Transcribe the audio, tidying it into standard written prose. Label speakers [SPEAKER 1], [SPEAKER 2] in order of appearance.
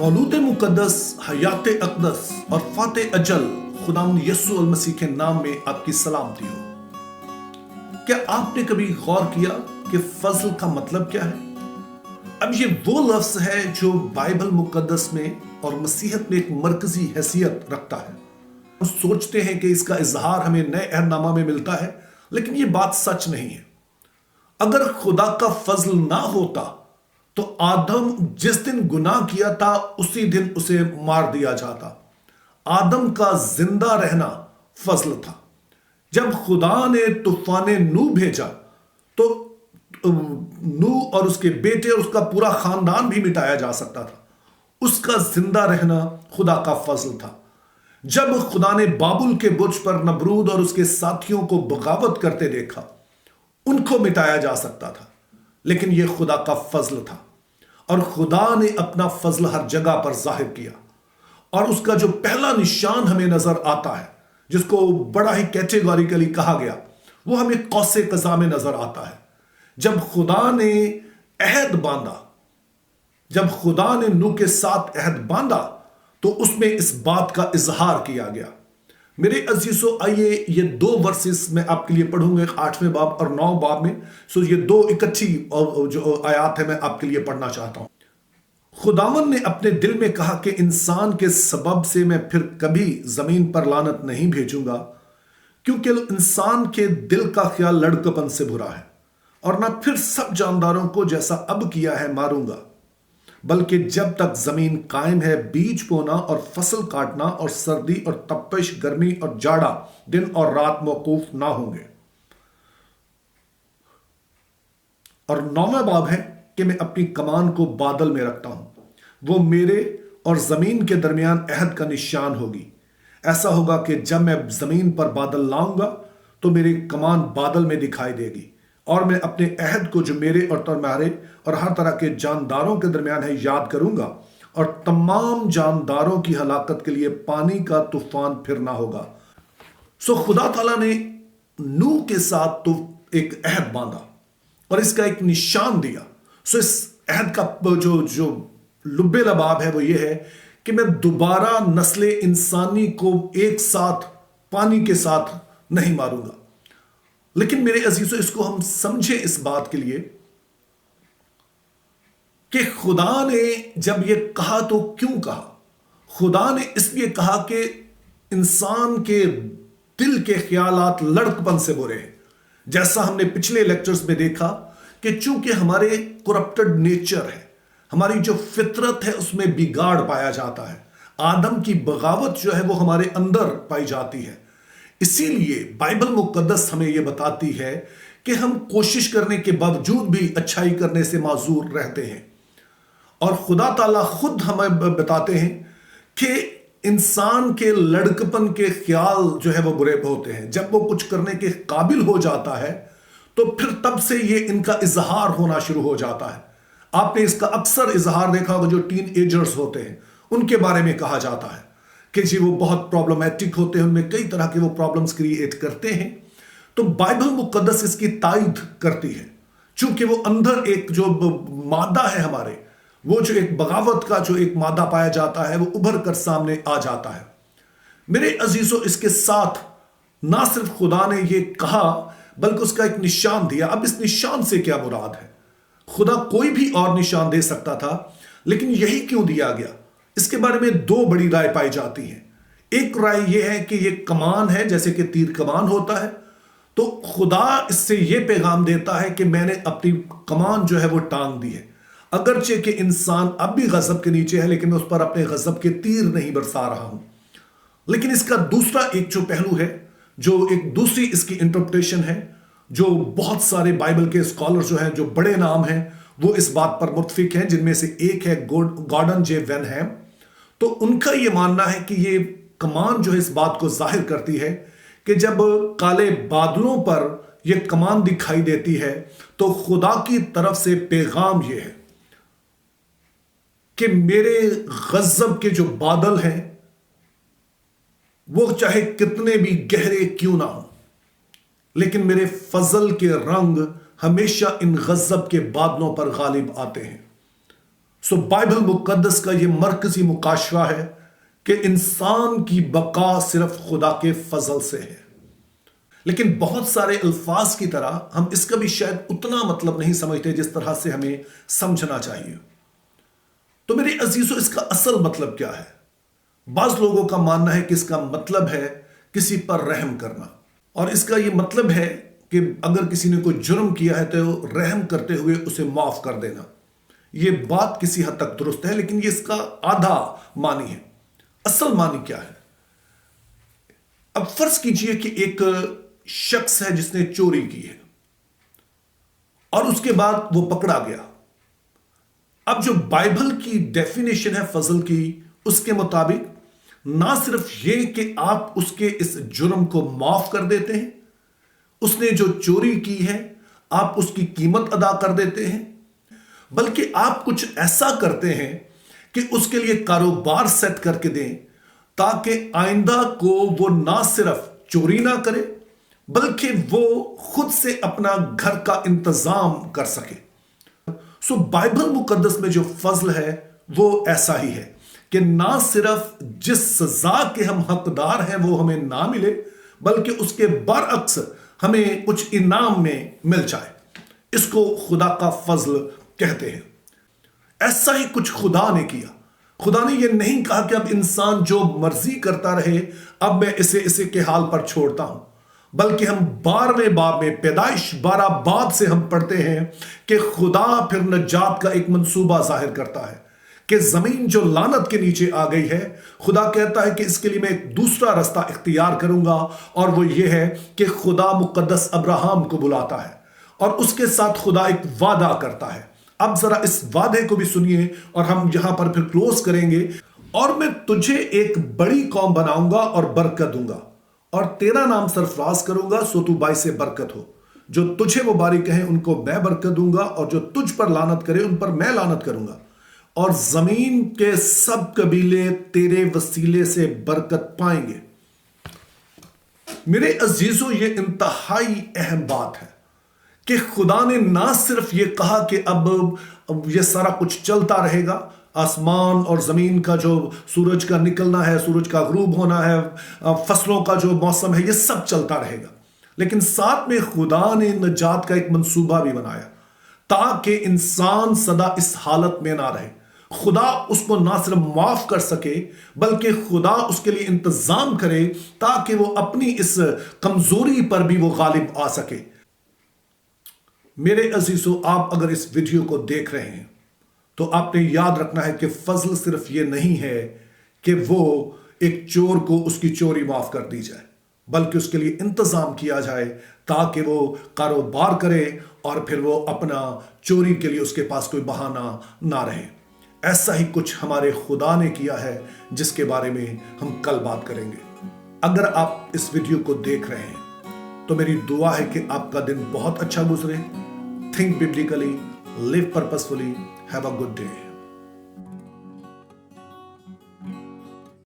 [SPEAKER 1] मौलूद मुकद्दस, हयात अक़दस और फ़ाते अजल खुदावंद यीशु मसीह के नाम में आपकी सलामती हो। क्या आपने कभी गौर किया कि फजल का मतलब क्या है? अब ये वो लफ्ज है जो बाइबल मुकद्दस में और मसीहत में एक मरकजी हैसियत रखता है। हम सोचते हैं कि इसका इजहार हमें नए अहदनामा में मिलता है, लेकिन ये बात सच नहीं है। अगर खुदा का फजल ना होता तो आदम जिस दिन गुनाह किया था उसी दिन उसे मार दिया जाता। आदम का जिंदा रहना फजल था। जब खुदा ने तूफान नूह भेजा तो नूह और उसके बेटे और उसका पूरा खानदान भी मिटाया जा सकता था। उसका जिंदा रहना खुदा का फजल था। जब खुदा ने बाबुल के बुर्ज पर नमरूद और उसके साथियों को बगावत करते देखा, उनको मिटाया जा सकता था, लेकिन यह खुदा का फजल था। और खुदा ने अपना फजल हर जगह पर जाहिर किया। और उसका जो पहला निशान हमें नजर आता है, जिसको बड़ा ही कैटेगोरिकली कहा गया, वो हमें कौसे कज़ा में नजर आता है। जब खुदा ने अहद बांधा, जब खुदा ने नूह के साथ अहद बांधा, तो उसमें इस बात का इजहार किया गया। मेरे अजीजों, आइए ये दो वर्सेस मैं आपके लिए पढ़ूंगा, 8वें बाब और 9 बाब में। सो ये दो इकट्ठी जो आयात है मैं आपके लिए पढ़ना चाहता हूं। खुदावन ने अपने दिल में कहा कि इंसान के सबब से मैं फिर कभी जमीन पर लानत नहीं भेजूंगा, क्योंकि इंसान के दिल का ख्याल लड़कपन से बुरा है, और ना फिर सब जानदारों को जैसा अब किया है मारूंगा, बल्कि जब तक जमीन कायम है बीज बोना और फसल काटना और सर्दी और तपिश, गर्मी और जाड़ा, दिन और रात मौकूफ ना होंगे। और 9वां बाब है कि मैं अपनी कमान को बादल में रखता हूं, वो मेरे और जमीन के दरमियान अहद का निशान होगी। ऐसा होगा कि जब मैं जमीन पर बादल लाऊंगा तो मेरी कमान बादल में दिखाई देगी, और मैं अपने अहद को जो मेरे और तुम्हारे और हर तरह के जानदारों के दरमियान है याद करूंगा, और तमाम जानदारों की हलाकत के लिए पानी का तूफान फिरना होगा। सो खुदा ताला ने नूह के साथ तो एक अहद बांधा और इसका एक निशान दिया। सो इस अहद का जो लुब्बे लबाब है वो ये है कि मैं दोबारा नस्ले इंसानी को एक साथ पानी के साथ नहीं मारूंगा। लेकिन मेरे अजीजों, इसको हम समझे इस बात के लिए कि खुदा ने जब ये कहा तो क्यों कहा? खुदा ने इसलिए कहा कि इंसान के दिल के ख्यालात लड़कपन से बुरे हैं। जैसा हमने पिछले लेक्चर्स में देखा कि चूंकि हमारे करप्टेड नेचर है, हमारी जो फितरत है उसमें बिगाड़ पाया जाता है। आदम की बगावत जो है वो हमारे अंदर पाई जाती है। इसीलिए बाइबल मुकद्दस हमें यह बताती है कि हम कोशिश करने के बावजूद भी अच्छाई करने से माजूर रहते हैं। और खुदा ताला खुद हमें बताते हैं कि इंसान के लड़कपन के ख्याल जो है वो बुरे होते हैं। जब वो कुछ करने के काबिल हो जाता है तो फिर तब से ये इनका इजहार होना शुरू हो जाता है। आपने इसका अक्सर इजहार देखा होगा, जो टीन एजर्स होते हैं उनके बारे में कहा जाता है कि जी वो बहुत प्रॉब्लमैटिक होते हैं, उनमें कई तरह के वो प्रॉब्लम्स क्रिएट करते हैं। तो बाइबल मुकद्दस इसकी तायद करती है, चूंकि वो अंदर एक जो मादा है हमारे, वो जो एक बगावत का जो एक मादा पाया जाता है, वो उभर कर सामने आ जाता है। मेरे अजीजों, इसके साथ ना सिर्फ खुदा ने ये कहा बल्कि उसका एक निशान दिया। अब इस निशान से क्या मुराद है? खुदा कोई भी और निशान दे सकता था, लेकिन यही क्यों दिया गया? इसके बारे में दो बड़ी राय पाई जाती हैं। एक राय यह है कि यह कमान है, जैसे कि तीर कमान होता है, तो खुदा इससे यह पैगाम देता है कि मैंने अपनी कमान जो है वो टांग दी है। अगरचे कि इंसान अब भी गजब के नीचे है, लेकिन मैं उस पर अपने गजब के तीर नहीं बरसा रहा हूं। लेकिन इसका दूसरा एक जो पहलू है, जो एक दूसरी इसकी इंटरप्रिटेशन है, जो बहुत सारे बाइबल के स्कॉलर जो हैं, जो बड़े नाम हैं, वो इस बात पर मुत्फिक हैं। जिनमें से एक है गॉर्डन जे वेनहैम। तो उनका यह मानना है कि ये कमान जो है इस बात को जाहिर करती है कि जब काले बादलों पर यह कमान दिखाई देती है तो खुदा की तरफ से पैगाम यह है कि मेरे गजब के जो बादल हैं वो चाहे कितने भी गहरे क्यों ना हो, लेकिन मेरे फजल के रंग हमेशा इन गजब के बादलों पर गालिब आते हैं। बाइबल मुकद्दस का ये मरकजी मुकाशवा है कि इंसान की बका सिर्फ खुदा के फजल से है। लेकिन बहुत सारे अल्फाज की तरह हम इसका भी शायद उतना मतलब नहीं समझते जिस तरह से हमें समझना चाहिए। तो मेरे अजीजों, इसका असल मतलब क्या है? बाज लोगों का मानना है कि इसका मतलब है किसी पर रहम करना, और इसका यह मतलब है कि अगर किसी ने कोई जुर्म किया है तो रहम करते हुए उसे माफ कर देना। यह बात किसी हद तक दुरुस्त है, लेकिन यह इसका आधा मानी है। असल मानी क्या है? अब फर्ज कीजिए कि एक शख्स है जिसने चोरी की है और उसके बाद वो पकड़ा गया। अब जो बाइबल की डेफिनेशन है फजल की, उसके मुताबिक ना सिर्फ ये कि आप उसके इस जुर्म को माफ कर देते हैं, उसने जो चोरी की है आप उसकी कीमत अदा कर देते हैं, बल्कि आप कुछ ऐसा करते हैं कि उसके लिए कारोबार सेट करके दें ताकि आइंदा को वो ना सिर्फ चोरी ना करे बल्कि वो खुद से अपना घर का इंतजाम कर सके। बाइबल मुकद्दस में जो फजल है वो ऐसा ही है कि ना सिर्फ जिस सजा के हम हकदार हैं वो हमें ना मिले, बल्कि उसके बरअक्स हमें कुछ इनाम में मिल जाए। इसको खुदा का फजल कहते हैं। ऐसा ही कुछ खुदा ने किया। खुदा ने यह नहीं कहा कि अब इंसान जो मर्जी करता रहे, अब मैं इसे इसे के हाल पर छोड़ता हूं, बल्कि हम 12वें बाब में पैदाइश 12 बाब से हम पढ़ते हैं कि खुदा फिर नजात का एक मंसूबा जाहिर करता है कि जमीन जो लानत के नीचे आ गई है, खुदा कहता है कि इसके लिए मैं एक दूसरा रास्ता इख्तियार करूंगा, और वो ये है कि खुदा मुकद्दस अब्राहम को बुलाता है और उसके साथ खुदा एक वादा करता है। अब जरा इस वादे को भी सुनिए और हम यहां पर फिर क्लोज करेंगे। और मैं तुझे एक बड़ी कौम बनाऊंगा और बरकत दूंगा, और तेरा नाम सरफराज करूंगा, सो तू बाई से बरकत हो। जो तुझे मुबारक कहें उनको मैं बरकत दूंगा, और जो तुझ पर लानत करे उन पर मैं लानत करूंगा, और जमीन के सब कबीले तेरे वसीले से बरकत पाएंगे। मेरे अजीजों, ये इंतहाई अहम बात है कि खुदा ने ना सिर्फ ये कहा कि अब ये सारा कुछ चलता रहेगा, आसमान और जमीन का जो सूरज का निकलना है, सूरज का गुरूब होना है, फसलों का जो मौसम है, ये सब चलता रहेगा, लेकिन साथ में खुदा ने नजात का एक मंसूबा भी बनाया ताकि इंसान सदा इस हालत में ना रहे। खुदा उसको ना सिर्फ माफ कर सके बल्कि खुदा उसके लिए इंतजाम करे ताकि वो अपनी इस कमजोरी पर भी वो गालिब आ सके। मेरे अजीजों, आप अगर इस वीडियो को देख रहे हैं तो आपने याद रखना है कि फजल सिर्फ ये नहीं है कि वो एक चोर को उसकी चोरी माफ कर दी जाए, बल्कि उसके लिए इंतजाम किया जाए ताकि वो कारोबार करे और फिर वो अपना चोरी के लिए उसके पास कोई बहाना ना रहे। ऐसा ही कुछ हमारे खुदा ने किया है जिसके बारे में हम कल बात करेंगे। अगर आप इस वीडियो को देख रहे हैं तो मेरी दुआ है कि आपका दिन बहुत अच्छा गुजरे। Think biblically, live purposefully, have a good day.